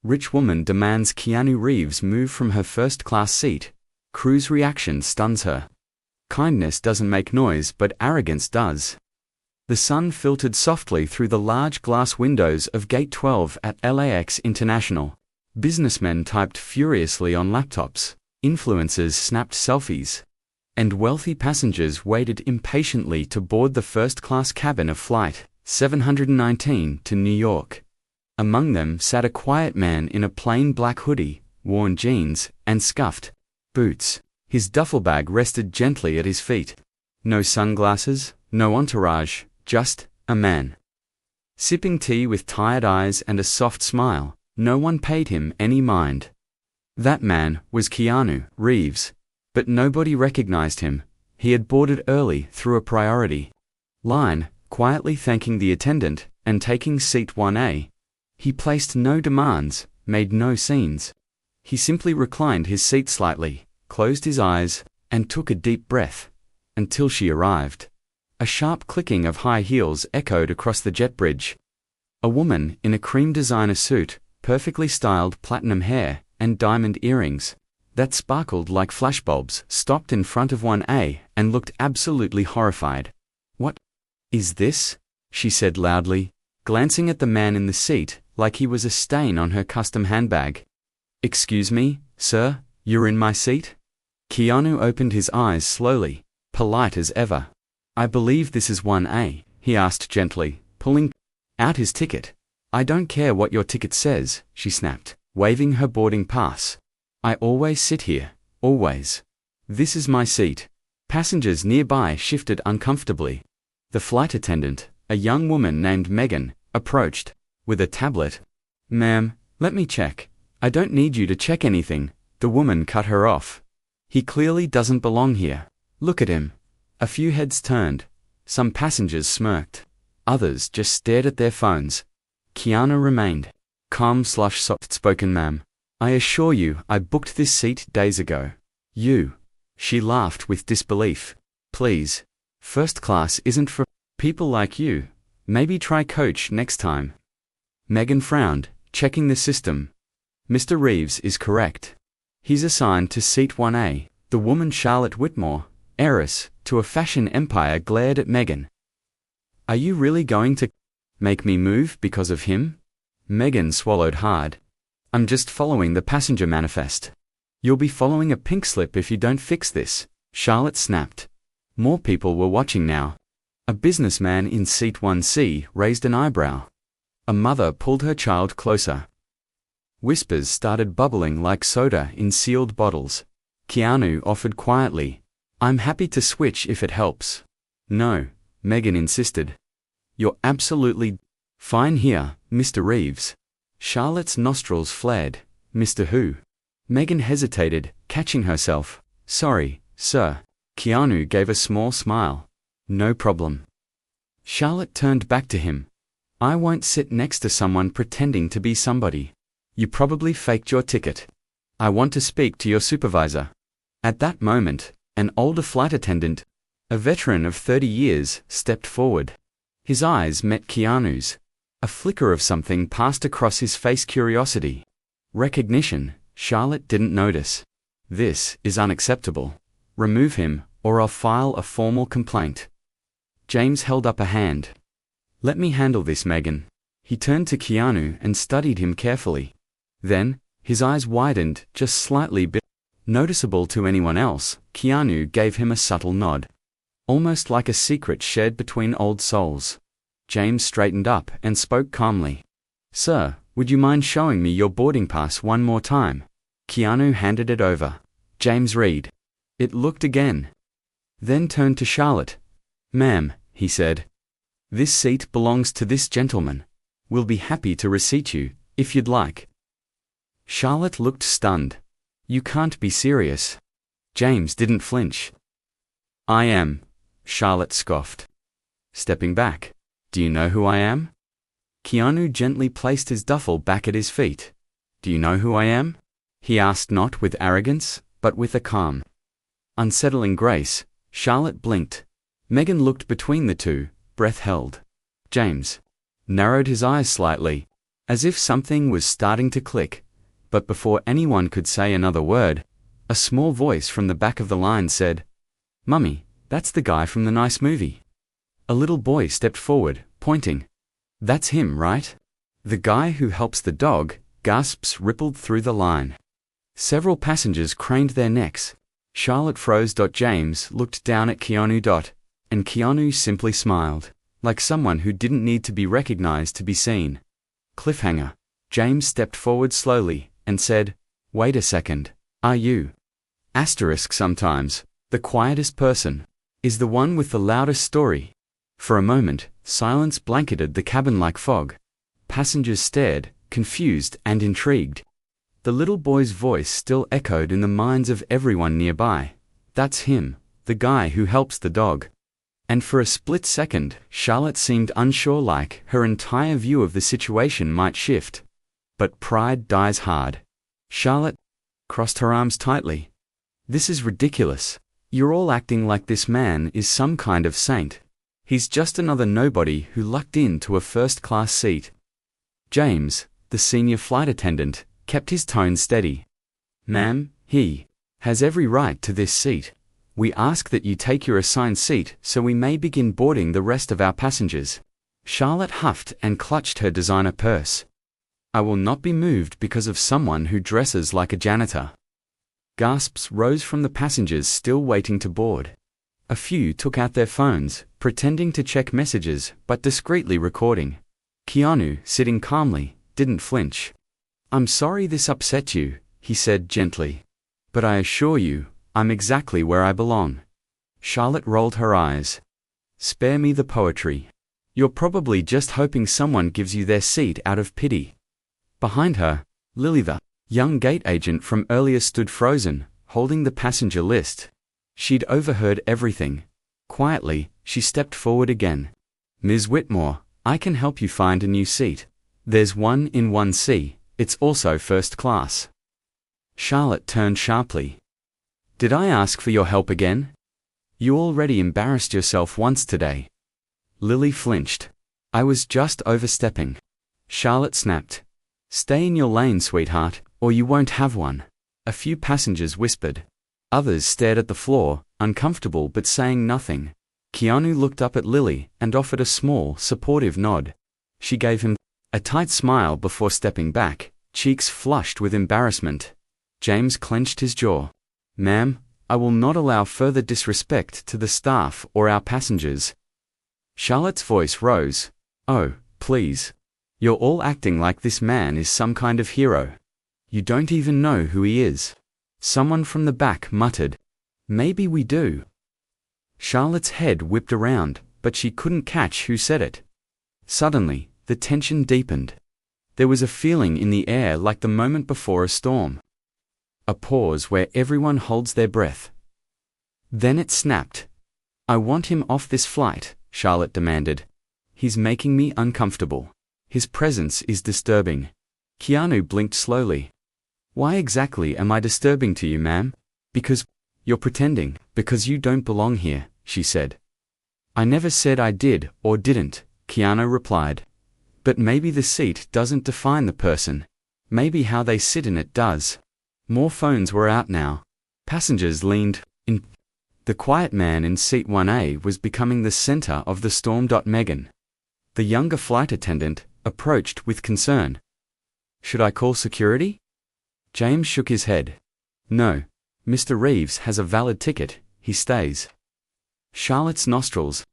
Rich woman demands Keanu Reeves move from her first-class seat. Crew's reaction stuns her. Kindness doesn't make noise, but arrogance does. The sun filtered softly through the large glass windows of Gate 12 at LAX International. Businessmen typed furiously on laptops, influencers snapped selfies, and wealthy passengers waited impatiently to board the first-class cabin of Flight 719 to New York. Among them sat a quiet man in a plain black hoodie, worn jeans, and scuffed boots. His duffel bag rested gently at his feet. No sunglasses, no entourage, just a man. Sipping tea with tired eyes and a soft smile, no one paid him any mind. That man was Keanu Reeves, but nobody recognized him. He had boarded early through a priority line, quietly thanking the attendant and taking seat 1A. He placed no demands, made no scenes. He simply reclined his seat slightly, closed his eyes, and took a deep breath, until she arrived. A sharp clicking of high heels echoed across the jet bridge. A woman in a cream designer suit, perfectly styled platinum hair, and diamond earrings that sparkled like flashbulbs, stopped in front of 1A and looked absolutely horrified. "What is this?" she said loudly, glancing at the man in the seat like he was a stain on her custom handbag. "Excuse me, sir, you're in my seat?" Keanu opened his eyes slowly, polite as ever. "I believe this is 1A, he asked gently, pulling out his ticket. "I don't care what your ticket says," she snapped, waving her boarding pass. "I always sit here, always. This is my seat." Passengers nearby shifted uncomfortably. The flight attendant, a young woman named Megan, approached with a tablet. "Ma'am, let me check." "I don't need you to check anything," the woman cut her off. "He clearly doesn't belong here. Look at him." A few heads turned. Some passengers smirked. Others just stared at their phones. Keanu remained calm/soft-spoken. "Ma'am, I assure you I booked this seat days ago." "You?" She laughed with disbelief. "Please. First class isn't for people like you. Maybe try coach next time." Megan frowned, checking the system. "Mr. Reeves is correct. He's assigned to seat 1A. The woman Charlotte Whitmore, heiress to a fashion empire, glared at Megan. "Are you really going to make me move because of him?" Megan swallowed hard. "I'm just following the passenger manifest." "You'll be following a pink slip if you don't fix this," Charlotte snapped. More people were watching now. A businessman in seat 1C raised an eyebrow. A mother pulled her child closer. Whispers started bubbling like soda in sealed bottles. Keanu offered quietly, "I'm happy to switch if it helps." "No," Megan insisted. "You're absolutely fine here, Mr. Reeves." Charlotte's nostrils flared. "Mr. Who?" Megan hesitated, catching herself. "Sorry, sir." Keanu gave a small smile. "No problem." Charlotte turned back to him. "I won't sit next to someone pretending to be somebody. You probably faked your ticket. I want to speak to your supervisor." At that moment, an older flight attendant, a veteran of 30 years, stepped forward. His eyes met Keanu's. A flicker of something passed across his face: curiosity. Recognition. Charlotte didn't notice. "This is unacceptable. Remove him, or I'll file a formal complaint." James held up a hand. "Let me handle this, Megan." He turned to Keanu and studied him carefully. Then, his eyes widened just slightly, but noticeable to anyone else. Keanu gave him a subtle nod, almost like a secret shared between old souls. James straightened up and spoke calmly. "Sir, would you mind showing me your boarding pass one more time?" Keanu handed it over. James read. It looked again, then turned to Charlotte. "Ma'am," he said, "this seat belongs to this gentleman. We'll be happy to reseat you, if you'd like." Charlotte looked stunned. "You can't be serious." James didn't flinch. "I am," Charlotte scoffed, stepping back. "Do you know who I am?" Keanu gently placed his duffel back at his feet. "Do you know who I am?" he asked, not with arrogance, but with a calm, unsettling grace. Charlotte blinked. Megan looked between the two, breath held. James narrowed his eyes slightly. As if something was starting to click. But before anyone could say another word, a small voice from the back of the line said, "Mummy, that's the guy from the nice movie." A little boy stepped forward, pointing. "That's him, right? The guy who helps the dog." Gasps rippled through the line. Several passengers craned their necks. Charlotte froze. James looked down at Keanu. And Keanu simply smiled, like someone who didn't need to be recognized to be seen. Cliffhanger. James stepped forward slowly and said, "Wait a second. Are you?" Sometimes, the quietest person is the one with the loudest story. For a moment, silence blanketed the cabin like fog. Passengers stared, confused and intrigued. The little boy's voice still echoed in the minds of everyone nearby. "That's him, the guy who helps the dog." And for a split second, Charlotte seemed unsure, like her entire view of the situation might shift. But pride dies hard. Charlotte crossed her arms tightly. "This is ridiculous. You're all acting like this man is some kind of saint. He's just another nobody who lucked into a first-class seat." James, the senior flight attendant, kept his tone steady. "Ma'am, he has every right to this seat. We ask that you take your assigned seat so we may begin boarding the rest of our passengers." Charlotte huffed and clutched her designer purse. "I will not be moved because of someone who dresses like a janitor." Gasps rose from the passengers still waiting to board. A few took out their phones, pretending to check messages but discreetly recording. Keanu, sitting calmly, didn't flinch. "I'm sorry this upset you," he said gently. "But I assure you, I'm exactly where I belong." Charlotte rolled her eyes. "Spare me the poetry. You're probably just hoping someone gives you their seat out of pity." Behind her, Lily, the young gate agent from earlier, stood frozen, holding the passenger list. She'd overheard everything. Quietly, she stepped forward again. "Ms. Whitmore, I can help you find a new seat. There's one in 1C, it's also first class." Charlotte turned sharply. "Did I ask for your help again? You already embarrassed yourself once today." Lily flinched. "I was just overstepping." Charlotte snapped. "Stay in your lane, sweetheart, or you won't have one." A few passengers whispered. Others stared at the floor, uncomfortable but saying nothing. Keanu looked up at Lily and offered a small, supportive nod. She gave him a tight smile before stepping back, cheeks flushed with embarrassment. James clenched his jaw. "Ma'am, I will not allow further disrespect to the staff or our passengers." Charlotte's voice rose. "Oh, please. You're all acting like this man is some kind of hero. You don't even know who he is." Someone from the back muttered, "Maybe we do." Charlotte's head whipped around, but she couldn't catch who said it. Suddenly, the tension deepened. There was a feeling in the air like the moment before a storm. A pause where everyone holds their breath. Then it snapped. "I want him off this flight," Charlotte demanded. "He's making me uncomfortable. His presence is disturbing." Keanu blinked slowly. "Why exactly am I disturbing to you, ma'am?" "Because you're pretending, because you don't belong here," she said. "I never said I did or didn't," Keanu replied. "But maybe the seat doesn't define the person. Maybe how they sit in it does." More phones were out now. Passengers leaned in. The quiet man in seat 1A was becoming the center of the storm. Megan, the younger flight attendant, approached with concern. "Should I call security?" James shook his head. "No. Mr. Reeves has a valid ticket, he stays." Charlotte's nostrils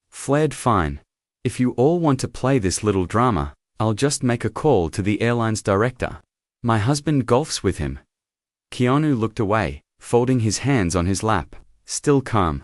flared. "Fine. If you all want to play this little drama, I'll just make a call to the airline's director. My husband golfs with him." Keanu looked away, folding his hands on his lap, still calm.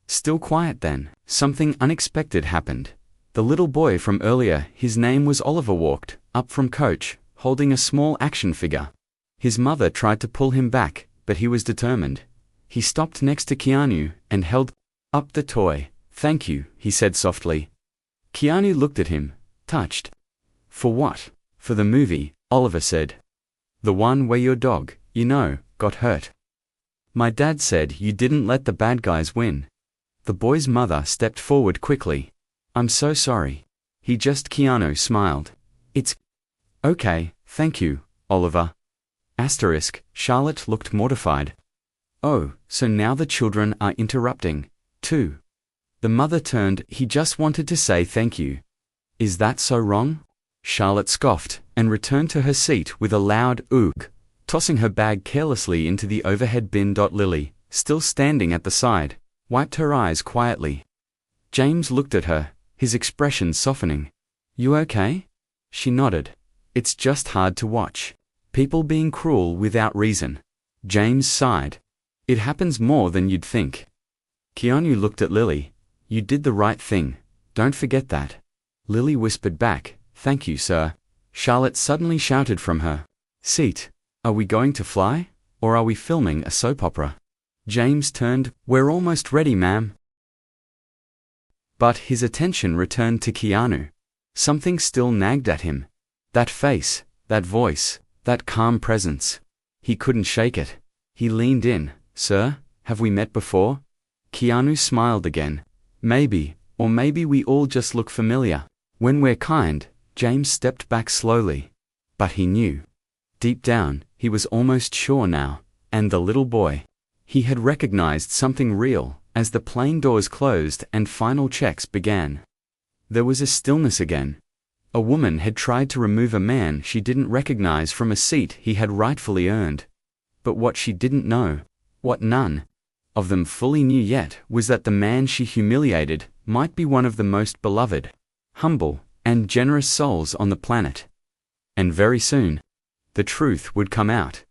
Still quiet. Then, something unexpected happened. The little boy from earlier, his name was Oliver, walked up from coach, holding a small action figure. His mother tried to pull him back, but he was determined. He stopped next to Keanu and held up the toy. "Thank you," he said softly. Keanu looked at him, touched. "For what?" "For the movie," Oliver said. "The one where your dog, got hurt. My dad said you didn't let the bad guys win." The boy's mother stepped forward quickly. "I'm so sorry." Keanu smiled. It's Okay, thank you, Oliver. Charlotte looked mortified. Oh, so now the children are interrupting, too. The mother turned. He just wanted to say thank you. Is that so wrong? Charlotte scoffed, and returned to her seat with a loud oog, tossing her bag carelessly into the overhead bin. Lily, still standing at the side, wiped her eyes quietly. James looked at her, his expression softening. You okay? She nodded. It's just hard to watch. People being cruel without reason. James sighed. It happens more than you'd think. Keanu looked at Lily. You did the right thing. Don't forget that. Lily whispered back, Thank you, sir. Charlotte suddenly shouted from her seat. Are we going to fly? Or are we filming a soap opera? James turned. We're almost ready, ma'am. But his attention returned to Keanu. Something still nagged at him. That face, that voice, that calm presence. He couldn't shake it. He leaned in. Sir, have we met before? Keanu smiled again. Maybe, or maybe we all just look familiar. When we're kind. James stepped back slowly. But he knew. Deep down, he was almost sure now. And the little boy. He had recognized something real, as the plane doors closed and final checks began. There was a stillness again. A woman had tried to remove a man she didn't recognize from a seat he had rightfully earned. But what she didn't know, what none of them fully knew yet, was that the man she humiliated might be one of the most beloved, humble, and generous souls on the planet. And very soon, the truth would come out.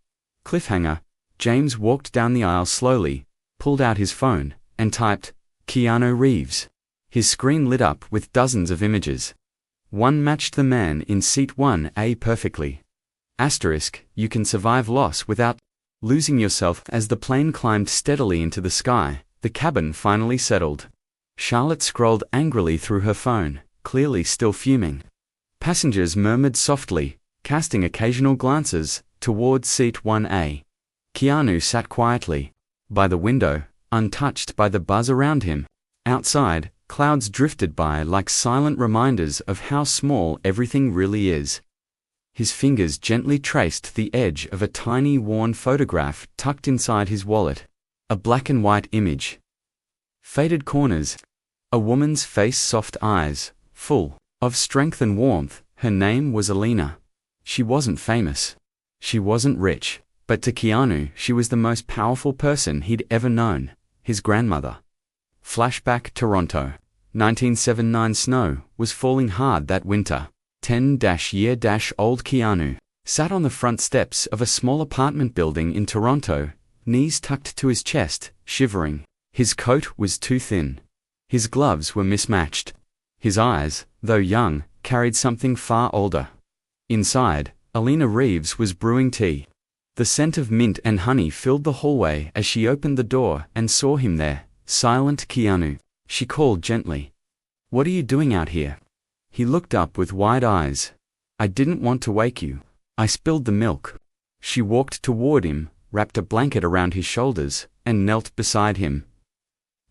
Cliffhanger. James walked down the aisle slowly, pulled out his phone, and typed, Keanu Reeves. His screen lit up with dozens of images. One matched the man in seat 1A perfectly. You can survive loss without losing yourself. As the plane climbed steadily into the sky, the cabin finally settled. Charlotte scrolled angrily through her phone, clearly still fuming. Passengers murmured softly, casting occasional glances towards seat 1A. Keanu sat quietly by the window, untouched by the buzz around him. Outside, clouds drifted by like silent reminders of how small everything really is. His fingers gently traced the edge of a tiny worn photograph tucked inside his wallet. A black and white image. Faded corners. A woman's face, soft eyes, full of strength and warmth. Her name was Alina. She wasn't famous. She wasn't rich, but to Keanu she was the most powerful person he'd ever known, his grandmother. Flashback. Toronto. 1979. Snow was falling hard that winter. 10-year-old Keanu sat on the front steps of a small apartment building in Toronto, knees tucked to his chest, shivering. His coat was too thin. His gloves were mismatched. His eyes, though young, carried something far older. Inside, Alina Reeves was brewing tea. The scent of mint and honey filled the hallway as she opened the door and saw him there. Silent. Keanu, she called gently. What are you doing out here? He looked up with wide eyes. I didn't want to wake you. I spilled the milk. She walked toward him, wrapped a blanket around his shoulders, and knelt beside him.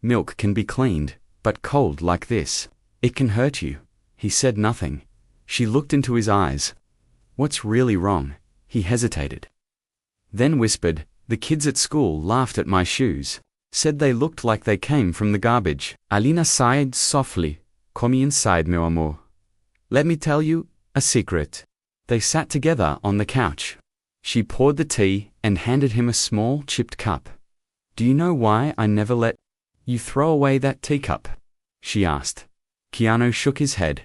Milk can be cleaned, but cold like this, it can hurt you. He said nothing. She looked into his eyes. What's really wrong? He hesitated. Then whispered, the kids at school laughed at my shoes. Said they looked like they came from the garbage. Alina sighed softly. Come inside, meu amor. Let me tell you a secret. They sat together on the couch. She poured the tea and handed him a small chipped cup. Do you know why I never let you throw away that teacup? She asked. Keanu shook his head.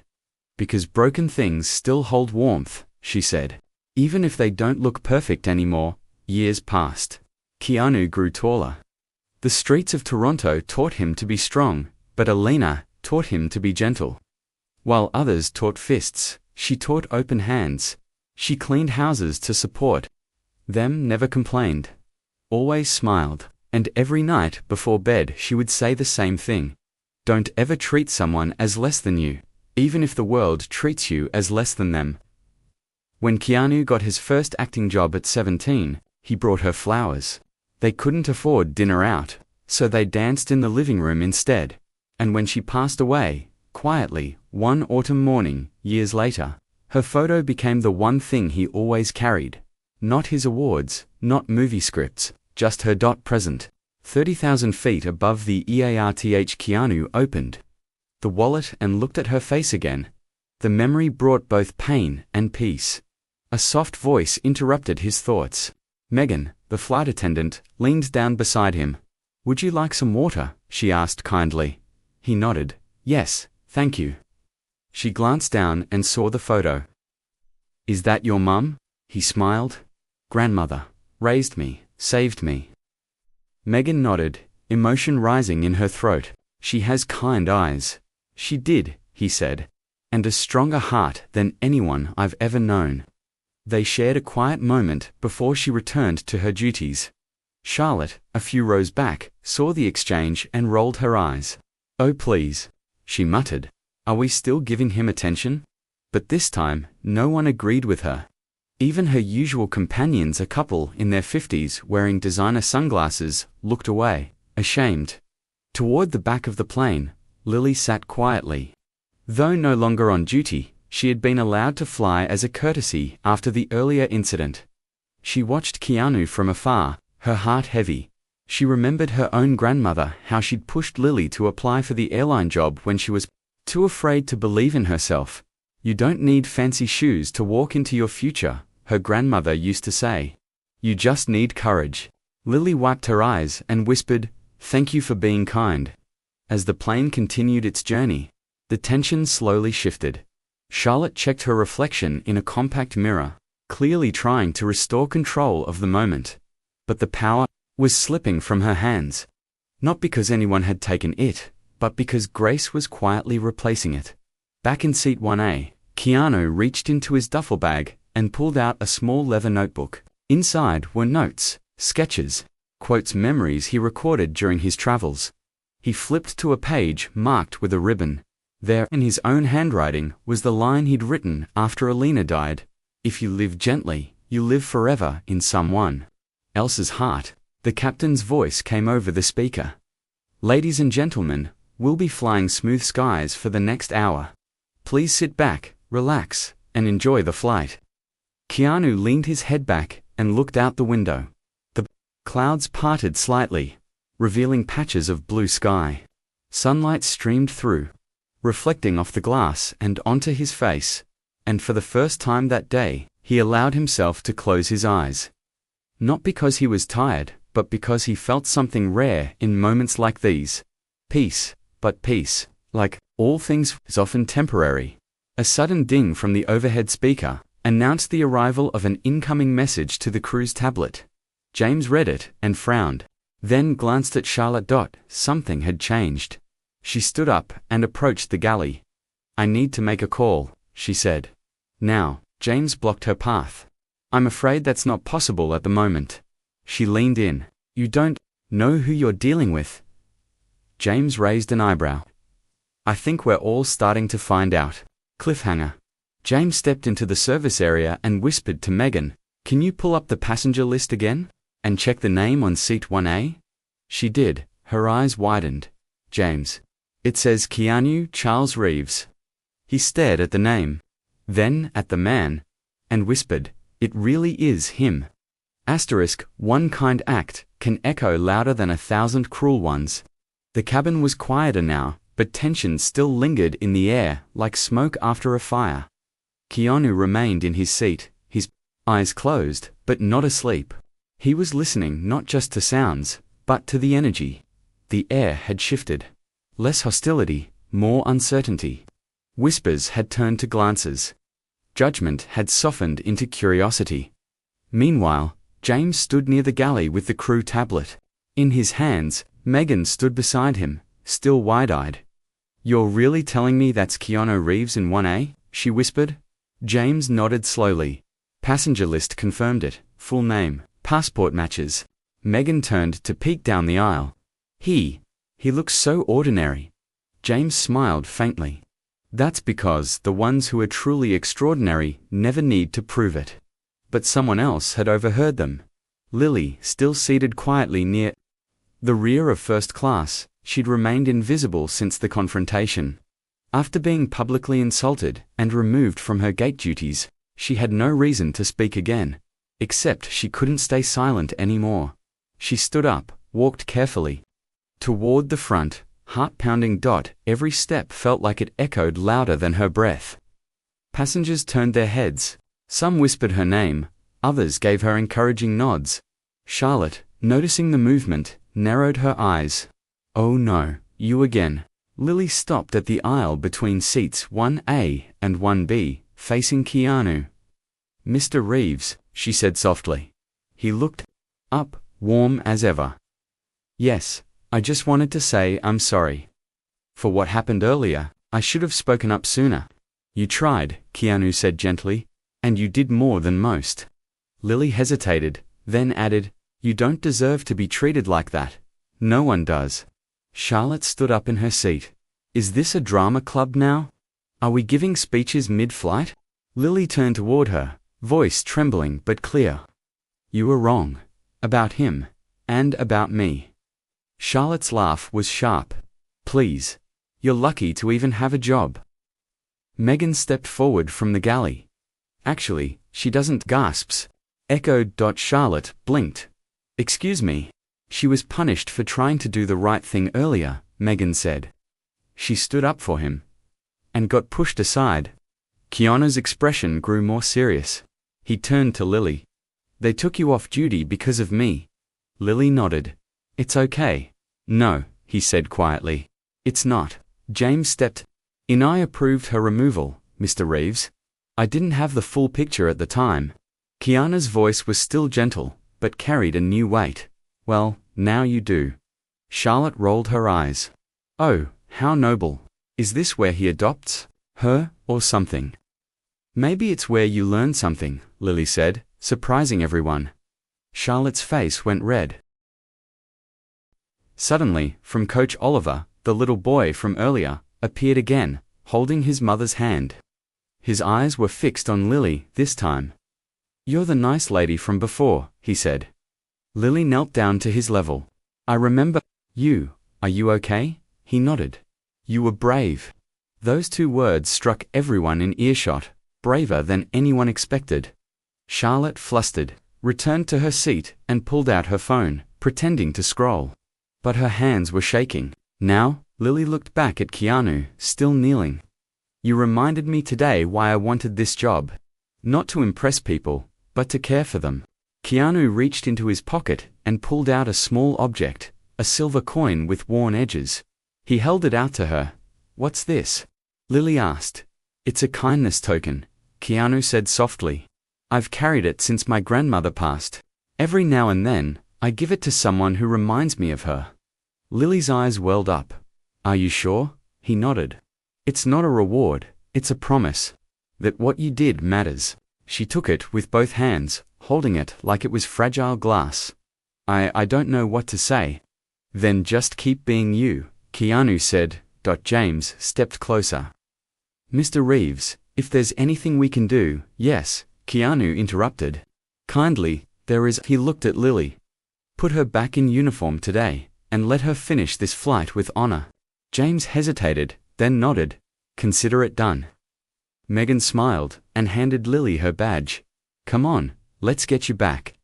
Because broken things still hold warmth, she said. Even if they don't look perfect anymore. Years passed. Keanu grew taller. The streets of Toronto taught him to be strong, but Alina taught him to be gentle. While others taught fists, she taught open hands. She cleaned houses to support them, never complained. Always smiled, and every night before bed she would say the same thing. Don't ever treat someone as less than you, even if the world treats you as less than them. When Keanu got his first acting job at 17, he brought her flowers. They couldn't afford dinner out, so they danced in the living room instead. And when she passed away, quietly, one autumn morning, years later, Her photo became the one thing he always carried. Not his awards, not movie scripts, just her. Present. 30,000 feet above the earth. Keanu opened the wallet and looked at her face again. The memory brought both pain and peace. A soft voice interrupted his thoughts. Megan, the flight attendant, leaned down beside him. "Would you like some water?" she asked kindly. He nodded. "Yes, thank you." She glanced down and saw the photo. "Is that your mum?" He smiled. "Grandmother. Raised me, saved me." Megan nodded, emotion rising in her throat. "She has kind eyes." "She did," he said. "And a stronger heart than anyone I've ever known." They shared a quiet moment before she returned to her duties. Charlotte, a few rows back, saw the exchange and rolled her eyes. "Oh please," she muttered. "Are we still giving him attention?" But this time, no one agreed with her. Even her usual companions, a couple in their 50s wearing designer sunglasses, looked away, ashamed. Toward the back of the plane, Lily sat quietly. Though no longer on duty, she had been allowed to fly as a courtesy after the earlier incident. She watched Keanu from afar, her heart heavy. She remembered her own grandmother, how she'd pushed Lily to apply for the airline job when she was too afraid to believe in herself. "You don't need fancy shoes to walk into your future," her grandmother used to say. "You just need courage." Lily wiped her eyes and whispered, "Thank you for being kind." As the plane continued its journey, the tension slowly shifted. Charlotte checked her reflection in a compact mirror, clearly trying to restore control of the moment. But the power was slipping from her hands. Not because anyone had taken it, but because Grace was quietly replacing it. Back in seat 1A, Keanu reached into his duffel bag and pulled out a small leather notebook. Inside were notes, sketches, quotes, memories he recorded during his travels. He flipped to a page marked with a ribbon. There, in his own handwriting, was the line he'd written after Alina died. "If you live gently, you live forever in someone else's heart." The captain's voice came over the speaker. "Ladies and gentlemen, we'll be flying smooth skies for the next hour. Please sit back, relax, and enjoy the flight." Keanu leaned his head back and looked out the window. The clouds parted slightly, revealing patches of blue sky. Sunlight streamed through, reflecting off the glass and onto his face. And for the first time that day, he allowed himself to close his eyes. Not because he was tired, but because he felt something rare in moments like these. Peace, but peace, like all things, is often temporary. A sudden ding from the overhead speaker announced the arrival of an incoming message to the crew's tablet. James read it and frowned, then glanced at Charlotte. Something had changed. She stood up and approached the galley. "I need to make a call," she said. "Now." James blocked her path. "I'm afraid that's not possible at the moment." She leaned in. "You don't know who you're dealing with?" James raised an eyebrow. "I think we're all starting to find out." Cliffhanger. James stepped into the service area and whispered to Megan, "Can you pull up the passenger list again? And check the name on seat 1A? She did, her eyes widened. "James. It says Keanu Charles Reeves." He stared at the name, then at the man, and whispered, "It really is him." One kind act can echo louder than 1,000 cruel ones. The cabin was quieter now, but tension still lingered in the air like smoke after a fire. Keanu remained in his seat, his eyes closed, but not asleep. He was listening not just to sounds, but to the energy. The air had shifted. Less hostility, more uncertainty. Whispers had turned to glances. Judgment had softened into curiosity. Meanwhile, James stood near the galley with the crew tablet. In his hands, Megan stood beside him, still wide-eyed. "You're really telling me that's Keanu Reeves in 1A?" she whispered. James nodded slowly. Passenger list confirmed it. Full name, passport matches. Megan turned to peek down the aisle. He looks so ordinary." James smiled faintly. "That's because the ones who are truly extraordinary never need to prove it." But someone else had overheard them. Lily, still seated quietly near the rear of first class, she'd remained invisible since the confrontation. After being publicly insulted and removed from her gate duties, she had no reason to speak again, except she couldn't stay silent anymore. She stood up, walked carefully toward the front, heart-pounding. Every step felt like it echoed louder than her breath. Passengers turned their heads. Some whispered her name, others gave her encouraging nods. Charlotte, noticing the movement, narrowed her eyes. "Oh no, you again." Lily stopped at the aisle between seats 1A and 1B, facing Keanu. "Mr. Reeves," she said softly. He looked up, warm as ever. "Yes, I just wanted to say I'm sorry for what happened earlier. I should have spoken up sooner." "You tried," Keanu said gently, "and you did more than most." Lily hesitated, then added, "You don't deserve to be treated like that. No one does." Charlotte stood up in her seat. "Is this a drama club now? Are we giving speeches mid-flight?" Lily turned toward her, voice trembling but clear. "You were wrong. About him. And about me." Charlotte's laugh was sharp. "Please. You're lucky to even have a job." Megan stepped forward from the galley. "Actually, she doesn't." Gasps echoed. Charlotte blinked. "Excuse me." "She was punished for trying to do the right thing earlier," Megan said. She stood up for him and got pushed aside. Keanu's expression grew more serious. He turned to Lily. "They took you off duty because of me." Lily nodded. "It's okay." "No," he said quietly. "It's not." James stepped in. "I approved her removal, Mr. Reeves. I didn't have the full picture at the time." Keanu's voice was still gentle, but carried a new weight. "Well, now you do." Charlotte rolled her eyes. "Oh, how noble. Is this where he adopts her, or something?" "Maybe it's where you learn something," Lily said, surprising everyone. Charlotte's face went red. Suddenly, from Coach Oliver, the little boy from earlier, appeared again, holding his mother's hand. His eyes were fixed on Lily this time. "You're the nice lady from before," he said. Lily knelt down to his level. "I remember you. Are you okay?" He nodded. "You were brave." Those two words struck everyone in earshot, braver than anyone expected. Charlotte, flustered, returned to her seat and pulled out her phone, pretending to scroll. But her hands were shaking. Now, Lily looked back at Keanu, still kneeling. "You reminded me today why I wanted this job. Not to impress people, but to care for them." Keanu reached into his pocket and pulled out a small object, a silver coin with worn edges. He held it out to her. "What's this?" Lily asked. "It's a kindness token," Keanu said softly. "I've carried it since my grandmother passed. Every now and then, I give it to someone who reminds me of her." Lily's eyes welled up. "Are you sure?" He nodded. "It's not a reward, it's a promise that what you did matters." She took it with both hands, holding it like it was fragile glass. I don't know what to say." "Then just keep being you," Keanu said. James stepped closer. "Mr. Reeves, if there's anything we can do." "Yes," Keanu interrupted. "Kindly, there is." He looked at Lily. "Put her back in uniform today, and let her finish this flight with honor." James hesitated, then nodded. "Consider it done." Megan smiled, and handed Lily her badge. "Come on, let's get you back."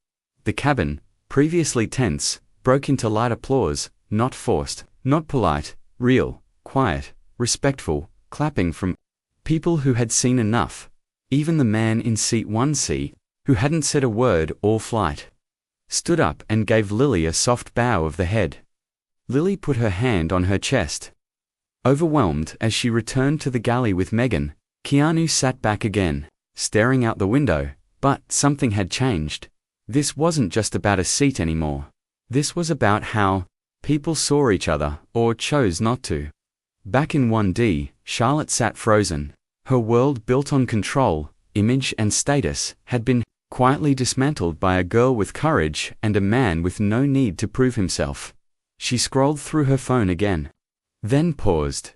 The cabin, previously tense, broke into light applause, not forced, not polite, real, quiet, respectful, clapping from people who had seen enough. Even the man in seat 1C, who hadn't said a word all flight, stood up and gave Lily a soft bow of the head. Lily put her hand on her chest. Overwhelmed as she returned to the galley with Megan, Keanu sat back again, staring out the window, but something had changed. This wasn't just about a seat anymore. This was about how people saw each other, or chose not to. Back in 1D, Charlotte sat frozen. Her world built on control, image and status had been quietly dismantled by a girl with courage and a man with no need to prove himself. She scrolled through her phone again, then paused.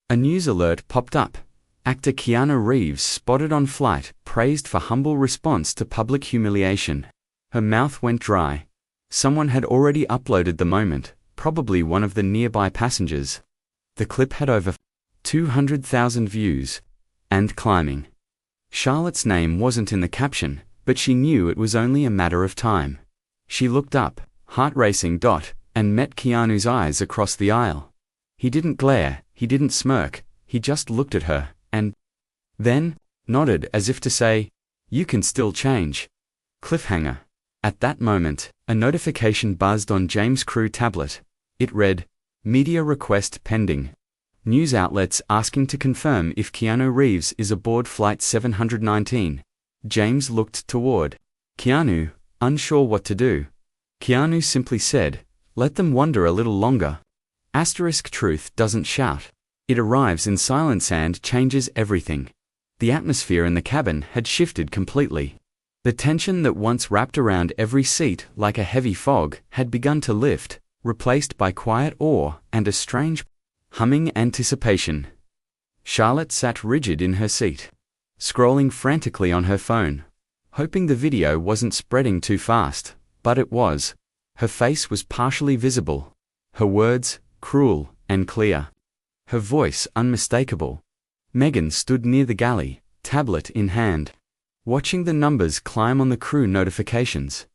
A news alert popped up. Actor Keanu Reeves spotted on flight, praised for humble response to public humiliation. Her mouth went dry. Someone had already uploaded the moment, probably one of the nearby passengers. The clip had over 200,000 views. And climbing. Charlotte's name wasn't in the caption, but she knew it was only a matter of time. She looked up, heart racing, and met Keanu's eyes across the aisle. He didn't glare, he didn't smirk, he just looked at her, and then nodded as if to say, "You can still change." Cliffhanger. At that moment, a notification buzzed on James' crew tablet. It read, "Media request pending. News outlets asking to confirm if Keanu Reeves is aboard Flight 719. James looked toward Keanu, unsure what to do. Keanu simply said, "Let them wonder a little longer." Truth doesn't shout. It arrives in silence and changes everything. The atmosphere in the cabin had shifted completely. The tension that once wrapped around every seat like a heavy fog had begun to lift, replaced by quiet awe and a strange, humming anticipation. Charlotte sat rigid in her seat, scrolling frantically on her phone, hoping the video wasn't spreading too fast, but it was. Her face was partially visible, her words cruel and clear, her voice unmistakable. Megan stood near the galley, tablet in hand, watching the numbers climb on the crew notifications.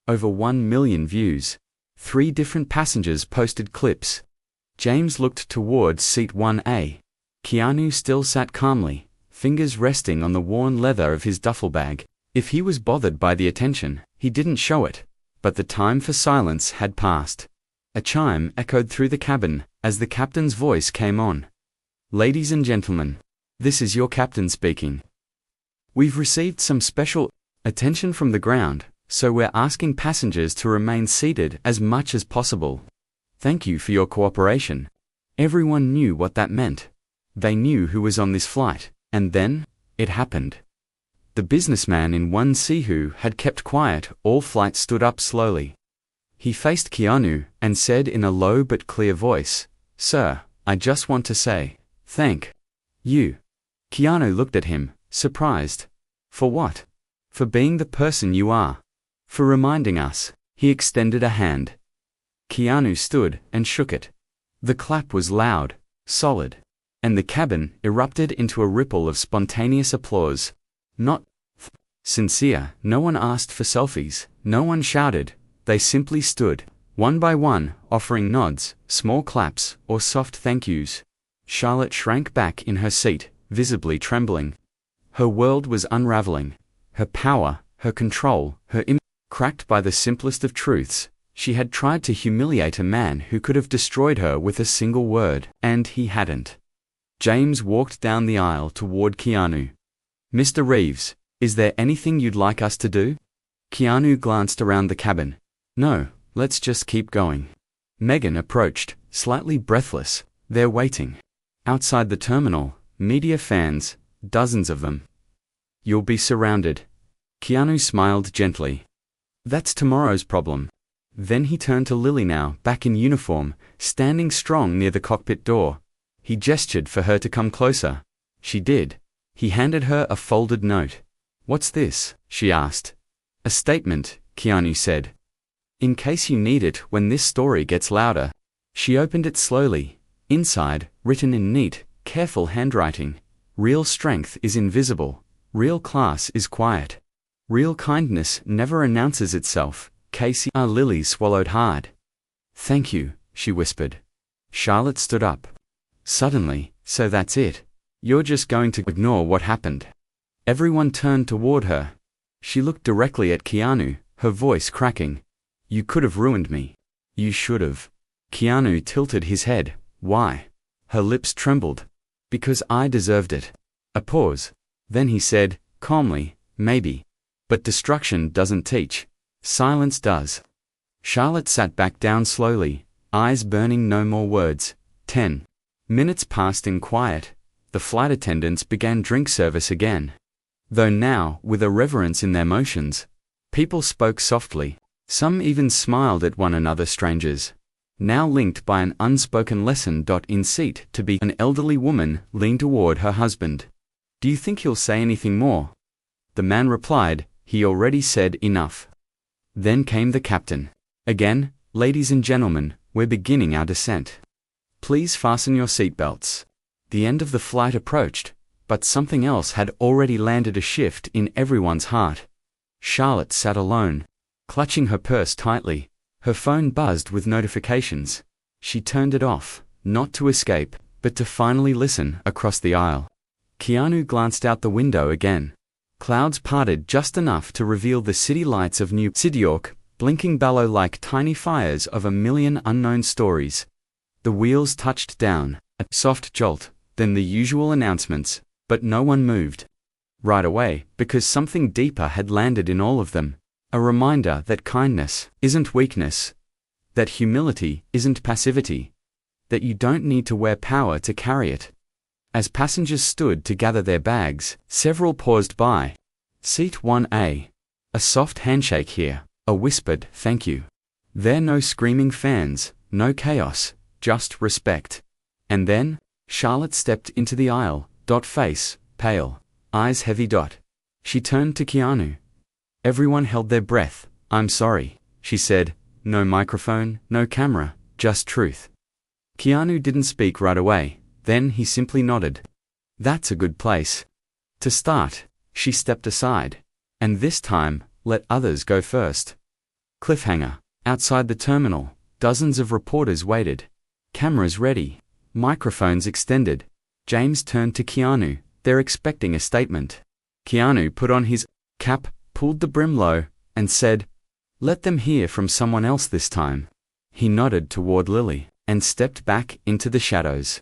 Over 1 million views. 3 different passengers posted clips. James looked toward seat 1A. Keanu still sat calmly, fingers resting on the worn leather of his duffel bag. If he was bothered by the attention, he didn't show it. But the time for silence had passed. A chime echoed through the cabin as the captain's voice came on. "Ladies and gentlemen, this is your captain speaking. We've received some special attention from the ground, so we're asking passengers to remain seated as much as possible. Thank you for your cooperation." Everyone knew what that meant. They knew who was on this flight, and then, it happened. The businessman in 1C had kept quiet. All flight stood up slowly. He faced Keanu and said in a low but clear voice, "Sir, I just want to say, thank you." Keanu looked at him, surprised. "For what?" "For being the person you are. For reminding us." He extended a hand. Keanu stood and shook it. The clap was loud, solid, and the cabin erupted into a ripple of spontaneous applause. Not sincere. No one asked for selfies, no one shouted. They simply stood, one by one, offering nods, small claps, or soft thank yous. Charlotte shrank back in her seat, visibly trembling. Her world was unraveling. Her power, her control, her cracked by the simplest of truths. She had tried to humiliate a man who could have destroyed her with a single word, and he hadn't. James walked down the aisle toward Keanu. "Mr. Reeves, is there anything you'd like us to do?" Keanu glanced around the cabin. "No, let's just keep going." Megan approached, slightly breathless. "They're waiting. Outside the terminal, media fans, dozens of them. You'll be surrounded." Keanu smiled gently. "That's tomorrow's problem." Then he turned to Lily, now back in uniform, standing strong near the cockpit door. He gestured for her to come closer. She did. He handed her a folded note. "What's this?" she asked. "A statement," Keanu said. "In case you need it when this story gets louder." She opened it slowly. Inside, written in neat, careful handwriting, "Real strength is invisible. Real class is quiet. Real kindness never announces itself." Casey. Lily swallowed hard. "Thank you," she whispered. Charlotte stood up. Suddenly, "So that's it? You're just going to ignore what happened?" Everyone turned toward her. She looked directly at Keanu, her voice cracking. "You could have ruined me. You should have." Keanu tilted his head. "Why?" Her lips trembled. "Because I deserved it." A pause. Then he said, calmly, "Maybe. But destruction doesn't teach. Silence does." Charlotte sat back down slowly, eyes burning. No more words. 10 minutes passed in quiet. The flight attendants began drink service again. Though now, with a reverence in their motions. People spoke softly. Some even smiled at one another. Strangers. Now linked by an unspoken lesson. In seat to be an elderly woman leaned toward her husband. "Do you think he'll say anything more?" The man replied, "He already said enough." Then came the captain. "Again, ladies and gentlemen, we're beginning our descent. Please fasten your seatbelts." The end of the flight approached, but something else had already landed, a shift in everyone's heart. Charlotte sat alone, clutching her purse tightly. Her phone buzzed with notifications. She turned it off, not to escape, but to finally listen. Across the aisle, Keanu glanced out the window again. Clouds parted just enough to reveal the city lights of New York, blinking below like tiny fires of a million unknown stories. The wheels touched down, a soft jolt, then the usual announcements, but no one moved. Right away, because something deeper had landed in all of them. A reminder that kindness isn't weakness, that humility isn't passivity, that you don't need to wear power to carry it. As passengers stood to gather their bags, several paused by. Seat 1A. A soft handshake here, a whispered thank you. There no screaming fans, no chaos, just respect. And then, Charlotte stepped into the aisle, face pale, eyes heavy. She turned to Keanu. Everyone held their breath. I'm sorry, she said. No microphone, no camera, just truth. Keanu didn't speak right away, then he simply nodded. That's a good place to start. She stepped aside. And this time, let others go first. Cliffhanger. Outside the terminal, dozens of reporters waited. Cameras ready. Microphones extended. James turned to Keanu. They're expecting a statement. Keanu put on his cap, pulled the brim low, and said, let them hear from someone else this time. He nodded toward Lily, and stepped back into the shadows.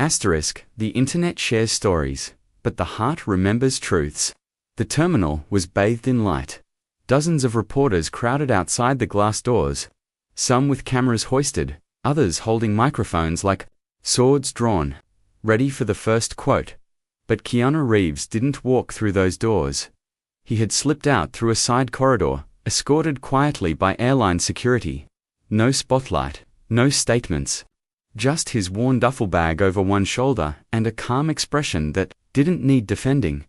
The internet shares stories, but the heart remembers truths. The terminal was bathed in light. Dozens of reporters crowded outside the glass doors, some with cameras hoisted, others holding microphones like swords drawn, ready for the first quote. But Keanu Reeves didn't walk through those doors. He had slipped out through a side corridor, escorted quietly by airline security. No spotlight, no statements. Just his worn duffel bag over one shoulder and a calm expression that didn't need defending.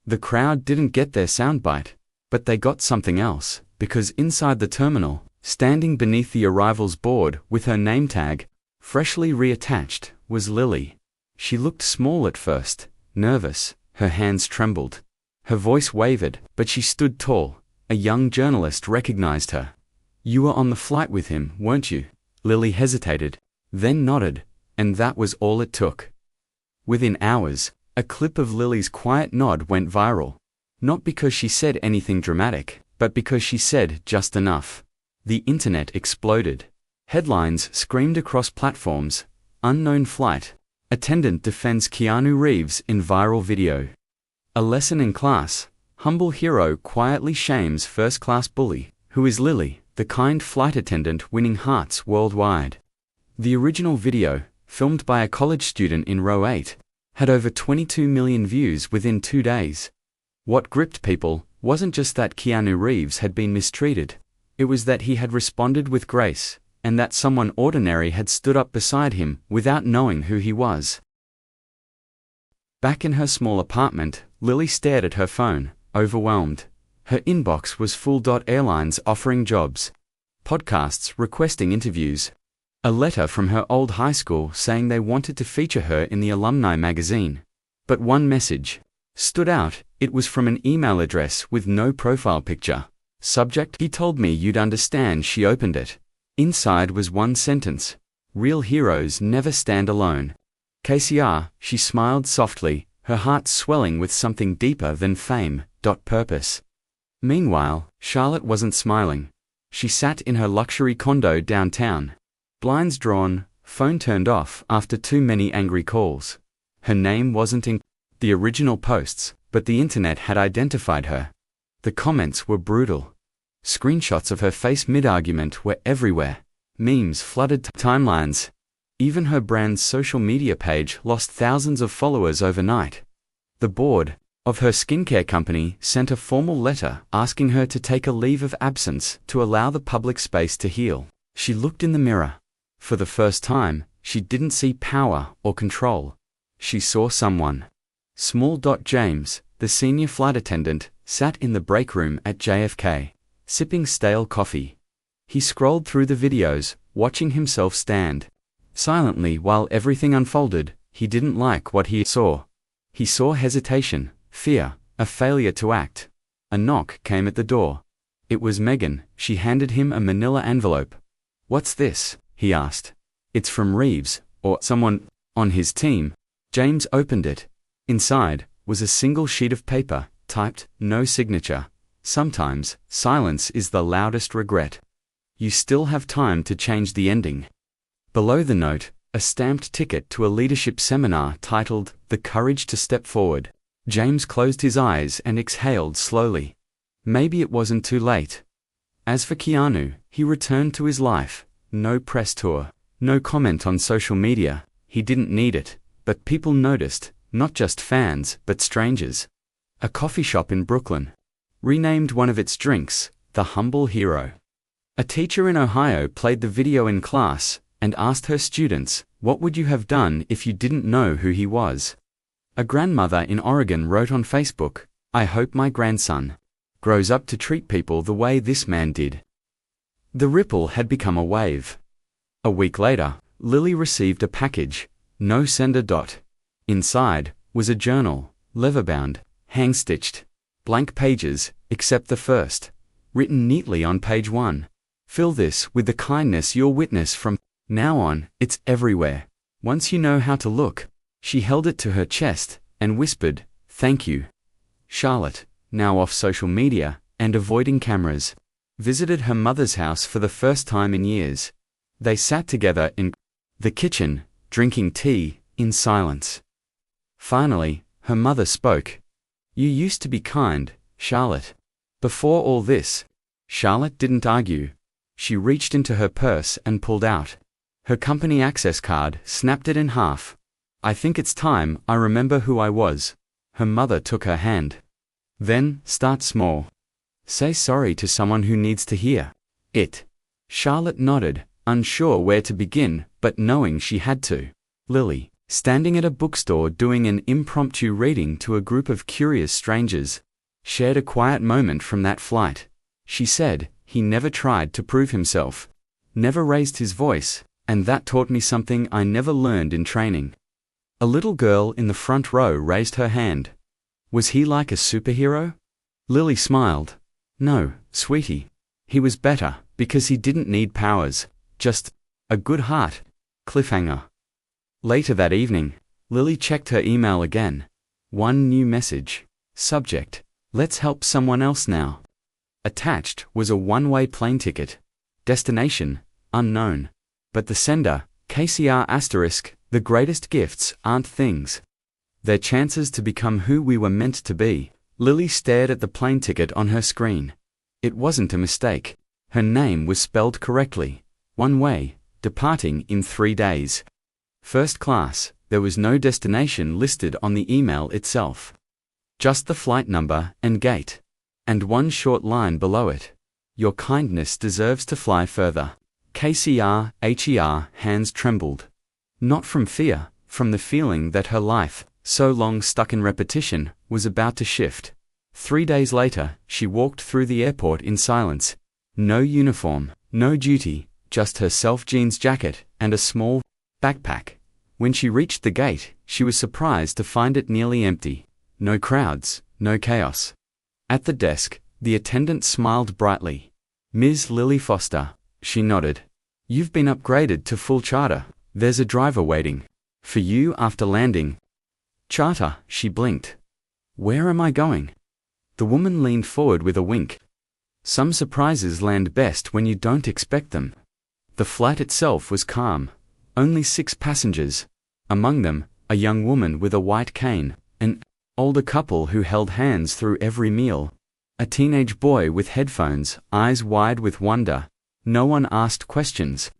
The crowd didn't get their soundbite, but they got something else, because inside the terminal, standing beneath the arrivals board with her name tag, freshly reattached, was Lily. She looked small at first, nervous, her hands trembled. Her voice wavered, but she stood tall. A young journalist recognized her. You were on the flight with him, weren't you? Lily hesitated, then nodded, and that was all it took. Within hours, a clip of Lily's quiet nod went viral. Not because she said anything dramatic, but because she said just enough. The internet exploded. Headlines screamed across platforms. Unknown flight. Attendant defends Keanu Reeves in viral video. A lesson in class. Humble hero quietly shames first-class bully. Who is Lily, the kind flight attendant winning hearts worldwide? The original video, filmed by a college student in row 8, had over 22 million views within 2 days. What gripped people wasn't just that Keanu Reeves had been mistreated. It was that he had responded with grace, and that someone ordinary had stood up beside him without knowing who he was. Back in her small apartment, Lily stared at her phone, overwhelmed. Her inbox was full. Airlines offering jobs. Podcasts requesting interviews. A letter from her old high school saying they wanted to feature her in the alumni magazine. But one message stood out. It was from an email address with no profile picture. Subject: he told me you'd understand. She opened it. Inside was one sentence. Real heroes never stand alone. KCR, she smiled softly, her heart swelling with something deeper than fame. Purpose. Meanwhile, Charlotte wasn't smiling. She sat in her luxury condo downtown. Blinds drawn, phone turned off after too many angry calls. Her name wasn't in the original posts, but the internet had identified her. The comments were brutal. Screenshots of her face mid-argument were everywhere. Memes flooded timelines. Even her brand's social media page lost thousands of followers overnight. The board of her skincare company sent a formal letter asking her to take a leave of absence to allow the public space to heal. She looked in the mirror. For the first time, she didn't see power or control. She saw someone. Small. James, the senior flight attendant, sat in the break room at JFK, sipping stale coffee. He scrolled through the videos, watching himself stand silently while everything unfolded. He didn't like what he saw. He saw hesitation, fear, a failure to act. A knock came at the door. It was Megan. She handed him a manila envelope. "What's this?" he asked. "It's from Reeves, or someone on his team." James opened it. Inside was a single sheet of paper, typed, no signature. "Sometimes, silence is the loudest regret. You still have time to change the ending." Below the note, a stamped ticket to a leadership seminar titled, "The Courage to Step Forward." James closed his eyes and exhaled slowly. Maybe it wasn't too late. As for Keanu, he returned to his life. No press tour, no comment on social media. He didn't need it, but people noticed, not just fans, but strangers. A coffee shop in Brooklyn renamed one of its drinks, the Humble Hero. A teacher in Ohio played the video in class and asked her students, "What would you have done if you didn't know who he was?" A grandmother in Oregon wrote on Facebook, "I hope my grandson grows up to treat people the way this man did." The ripple had become a wave. A week later, Lily received a package, no sender. Inside was a journal, leather-bound, hand-stitched, blank pages, except the first, written neatly on page 1. "Fill this with the kindness you'll witness from now on. It's everywhere. Once you know how to look." She held it to her chest and whispered, "Thank you." Charlotte, now off social media and avoiding cameras, visited her mother's house for the first time in years. They sat together in the kitchen, drinking tea, in silence. Finally, her mother spoke. "You used to be kind, Charlotte. Before all this." Charlotte didn't argue. She reached into her purse and pulled out her company access card, snapped it in half. "I think it's time I remember who I was." Her mother took her hand. "Then, start small. Say sorry to someone who needs to hear it." Charlotte nodded, unsure where to begin, but knowing she had to. Lily, standing at a bookstore doing an impromptu reading to a group of curious strangers, shared a quiet moment from that flight. She said, "He never tried to prove himself, never raised his voice, and that taught me something I never learned in training." A little girl in the front row raised her hand. "Was he like a superhero?" Lily smiled. "No, sweetie. He was better, because he didn't need powers, just a good heart." Cliffhanger. Later that evening, Lily checked her email again. One new message. Subject: "Let's help someone else now." Attached was a one-way plane ticket. Destination: unknown. But the sender, KCR *, "The greatest gifts aren't things. They're chances to become who we were meant to be." Lily stared at the plane ticket on her screen. It wasn't a mistake. Her name was spelled correctly. One way, departing in 3 days. First class. There was no destination listed on the email itself. Just the flight number and gate. And one short line below it. "Your kindness deserves to fly further. KCR HER." Hands trembled. Not from fear, from the feeling that her life, so long stuck in repetition, was about to shift. 3 days later, she walked through the airport in silence. No uniform, no duty, just her self-jeans jacket and a small backpack. When she reached the gate, she was surprised to find it nearly empty. No crowds, no chaos. At the desk, the attendant smiled brightly. "Ms. Lily Foster." She nodded. "You've been upgraded to full charter. There's a driver waiting for you after landing." "Charter," she blinked. "Where am I going?" The woman leaned forward with a wink. "Some surprises land best when you don't expect them." The flight itself was calm. Only 6 passengers. Among them, a young woman with a white cane, an older couple who held hands through every meal, a teenage boy with headphones, eyes wide with wonder. No one asked questions.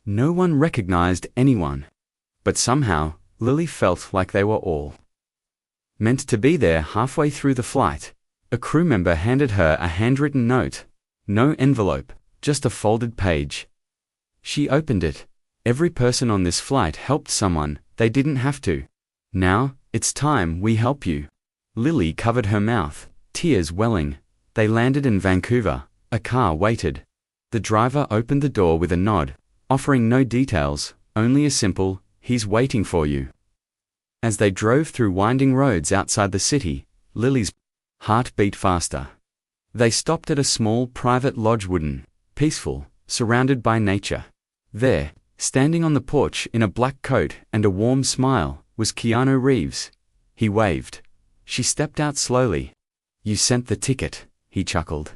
No one recognized anyone. But somehow, Lily felt like they were all meant to be there. Halfway through the flight, a crew member handed her a handwritten note. No envelope, just a folded page. She opened it. "Every person on this flight helped someone, they didn't have to. Now, it's time we help you." Lily covered her mouth, tears welling. They landed in Vancouver. A car waited. The driver opened the door with a nod, offering no details, only a simple, "He's waiting for you." As they drove through winding roads outside the city, Lily's heart beat faster. They stopped at a small private lodge, wooden, peaceful, surrounded by nature. There, standing on the porch in a black coat and a warm smile, was Keanu Reeves. He waved. She stepped out slowly. "You sent the ticket," he chuckled.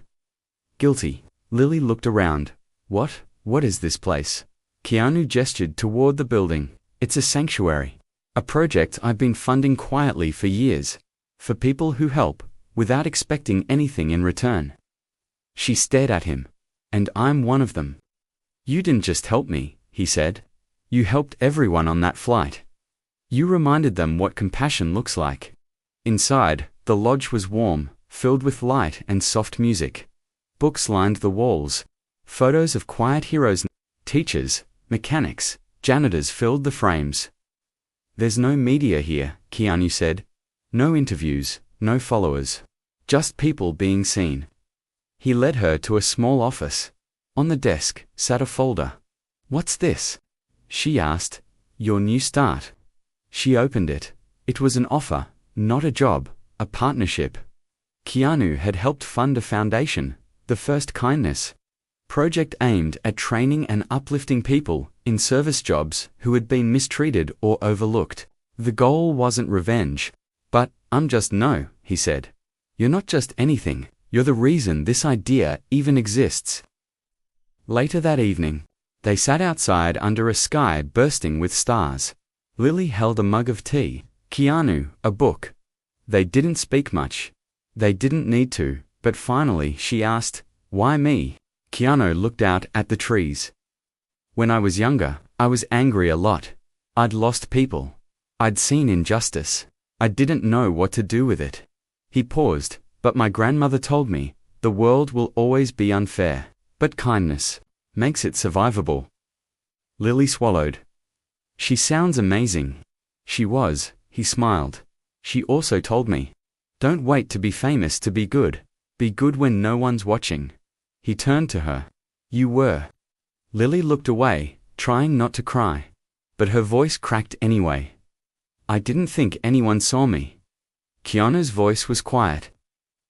Guilty. Lily looked around. What is this place?" Keanu gestured toward the building. "It's a sanctuary. A project I've been funding quietly for years. For people who help, without expecting anything in return." She stared at him. "And I'm one of them." "You didn't just help me," he said. "You helped everyone on that flight. You reminded them what compassion looks like." Inside, the lodge was warm, filled with light and soft music. Books lined the walls. Photos of quiet heroes, teachers, mechanics, janitors filled the frames. "There's no media here," Keanu said. "No interviews, no followers. Just people being seen." He led her to a small office. On the desk sat a folder. "What's this?" she asked. "Your new start." She opened it. It was an offer, not a job, a partnership. Keanu had helped fund a foundation, the First Kindness project, aimed at training and uplifting people in service jobs who had been mistreated or overlooked. The goal wasn't revenge. "But no," he said. "You're not just anything, you're the reason this idea even exists." Later that evening, they sat outside under a sky bursting with stars. Lily held a mug of tea, Keanu a book. They didn't speak much. They didn't need to, but finally she asked, "Why me?" Keanu looked out at the trees. "When I was younger, I was angry a lot. I'd lost people. I'd seen injustice. I didn't know what to do with it." He paused. "But my grandmother told me, the world will always be unfair, but kindness makes it survivable." Lily swallowed. "She sounds amazing." She was, he smiled. "She also told me, don't wait to be famous to be good. Be good when no one's watching." He turned to her. "You were." Lily looked away, trying not to cry. But her voice cracked anyway. "I didn't think anyone saw me." Keanu's voice was quiet.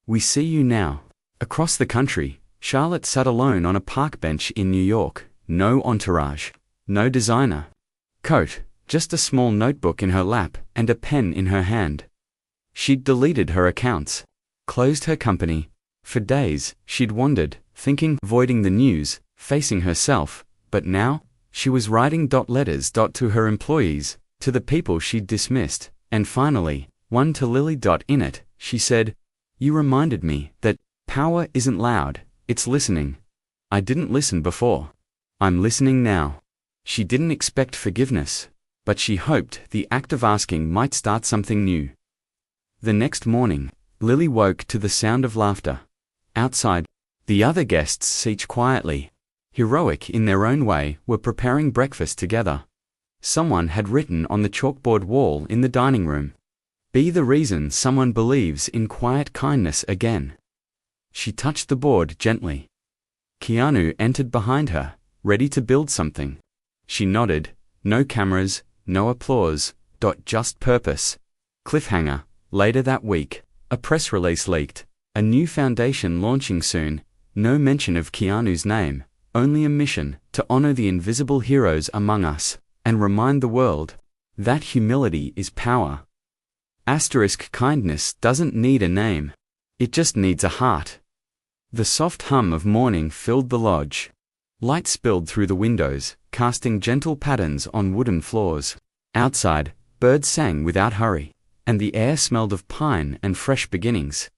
"We see you now." Across the country, Charlotte sat alone on a park bench in New York. No entourage. No designer coat. Just a small notebook in her lap and a pen in her hand. She'd deleted her accounts. Closed her company. For days, she'd wandered, thinking, avoiding the news, facing herself. But now, she was writing letters to her employees, to the people she'd dismissed, and finally, one to Lily. In it, she said, "You reminded me that power isn't loud, it's listening. I didn't listen before. I'm listening now." She didn't expect forgiveness, but she hoped the act of asking might start something new. The next morning, Lily woke to the sound of laughter. Outside, the other guests, each quietly, heroic in their own way, were preparing breakfast together. Someone had written on the chalkboard wall in the dining room, "Be the reason someone believes in quiet kindness again." She touched the board gently. Keanu entered behind her, ready to build something. She nodded. No cameras, no applause, just purpose. Cliffhanger. Later that week, a press release leaked. A new foundation launching soon. No mention of Keanu's name, only a mission to honor the invisible heroes among us, and remind the world that humility is power. Kindness doesn't need a name. It just needs a heart. The soft hum of morning filled the lodge. Light spilled through the windows, casting gentle patterns on wooden floors. Outside, birds sang without hurry, and the air smelled of pine and fresh beginnings.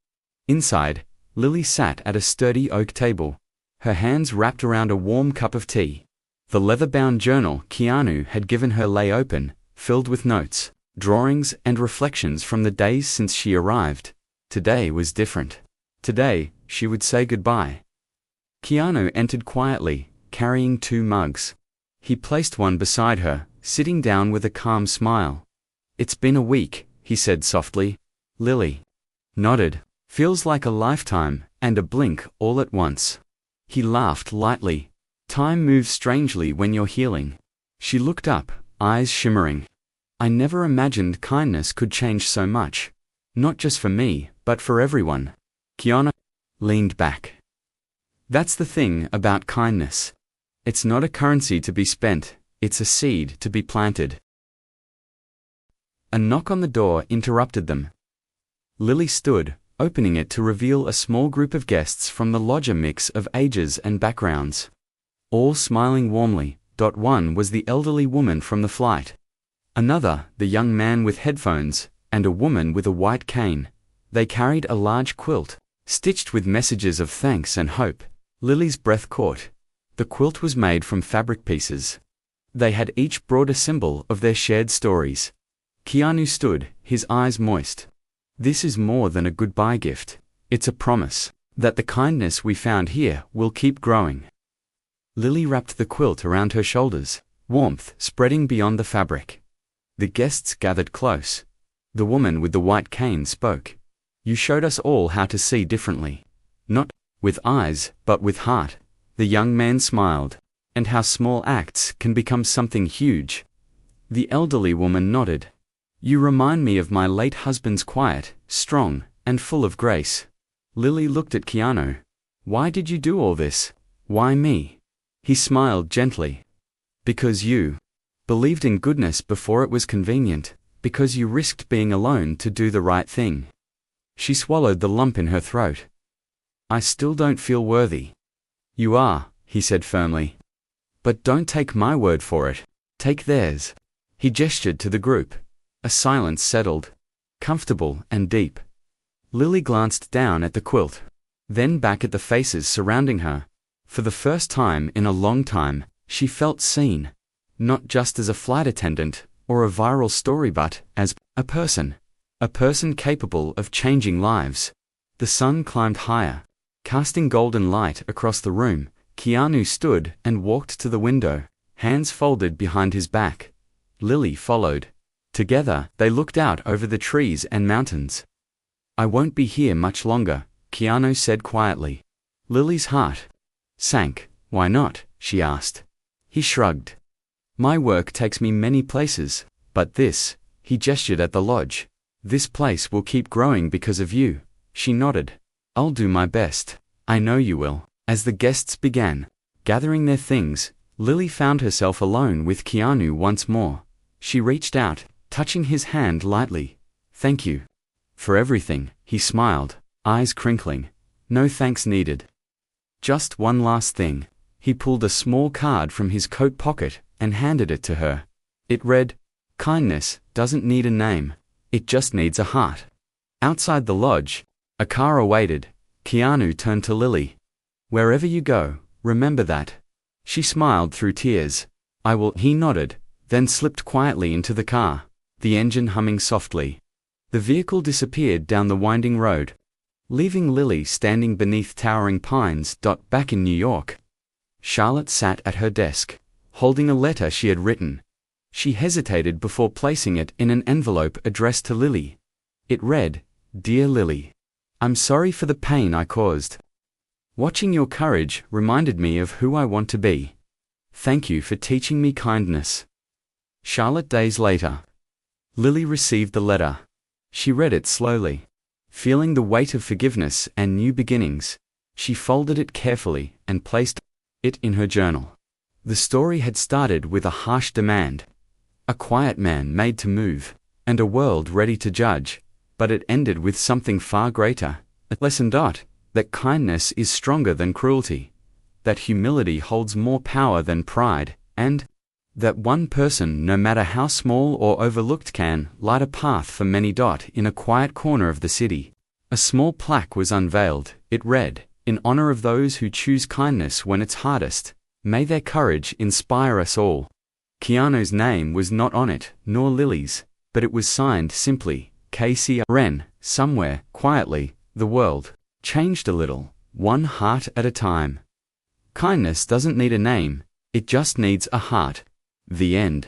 Inside, Lily sat at a sturdy oak table, her hands wrapped around a warm cup of tea. The leather-bound journal Keanu had given her lay open, filled with notes, drawings, and reflections from the days since she arrived. Today was different. Today, she would say goodbye. Keanu entered quietly, carrying 2 mugs. He placed one beside her, sitting down with a calm smile. "It's been a week," he said softly. Lily nodded. "Feels like a lifetime, and a blink all at once." He laughed lightly. "Time moves strangely when you're healing." She looked up, eyes shimmering. I never imagined kindness could change so much. Not just for me, but for everyone. Keanu leaned back. That's the thing about kindness. It's not a currency to be spent, it's a seed to be planted. A knock on the door interrupted them. Lily stood, opening it to reveal a small group of guests from the lodge, a mix of ages and backgrounds. All smiling warmly. One was the elderly woman from the flight. Another, the young man with headphones, and a woman with a white cane. They carried a large quilt, stitched with messages of thanks and hope. Lily's breath caught. The quilt was made from fabric pieces. They had each brought a symbol of their shared stories. Keanu stood, his eyes moist. This is more than a goodbye gift. It's a promise that the kindness we found here will keep growing. Lily wrapped the quilt around her shoulders, warmth spreading beyond the fabric. The guests gathered close. The woman with the white cane spoke. You showed us all how to see differently. Not with eyes, but with heart. The young man smiled. And how small acts can become something huge. The elderly woman nodded. You remind me of my late husband's, quiet, strong, and full of grace. Lily looked at Keanu. Why did you do all this? Why me? He smiled gently. Because you believed in goodness before it was convenient, because you risked being alone to do the right thing. She swallowed the lump in her throat. I still don't feel worthy. You are, he said firmly. But don't take my word for it. Take theirs. He gestured to the group. A silence settled, comfortable and deep. Lily glanced down at the quilt, then back at the faces surrounding her. For the first time in a long time, she felt seen, not just as a flight attendant or a viral story, but as a person capable of changing lives. The sun climbed higher, casting golden light across the room. Keanu stood and walked to the window, hands folded behind his back. Lily followed. Together, they looked out over the trees and mountains. I won't be here much longer, Keanu said quietly. Lily's heart sank. Why not? She asked. He shrugged. My work takes me many places, but this, he gestured at the lodge, this place will keep growing because of you. She nodded. I'll do my best. I know you will. As the guests began gathering their things, Lily found herself alone with Keanu once more. She reached out, touching his hand lightly. Thank you for everything, he smiled, eyes crinkling. No thanks needed. Just one last thing. He pulled a small card from his coat pocket and handed it to her. It read, Kindness doesn't need a name. It just needs a heart. Outside the lodge, a car awaited. Keanu turned to Lily. Wherever you go, remember that. She smiled through tears. I will. He nodded, then slipped quietly into the car, the engine humming softly. The vehicle disappeared down the winding road, leaving Lily standing beneath towering pines. Back in New York, Charlotte sat at her desk, holding a letter she had written. She hesitated before placing it in an envelope addressed to Lily. It read, Dear Lily, I'm sorry for the pain I caused. Watching your courage reminded me of who I want to be. Thank you for teaching me kindness. Charlotte. Days later, Lily received the letter. She read it slowly. Feeling the weight of forgiveness and new beginnings, she folded it carefully and placed it in her journal. The story had started with a harsh demand, a quiet man made to move, and a world ready to judge, but it ended with something far greater, a lesson. That kindness is stronger than cruelty, that humility holds more power than pride, and that one person, no matter how small or overlooked, can light a path for many. In a quiet corner of the city, a small plaque was unveiled. It read, In honor of those who choose kindness when it's hardest, may their courage inspire us all. Keanu's name was not on it, nor Lily's, but it was signed simply, KCRN. Somewhere, quietly, the world changed a little, one heart at a time. Kindness doesn't need a name, it just needs a heart. The end.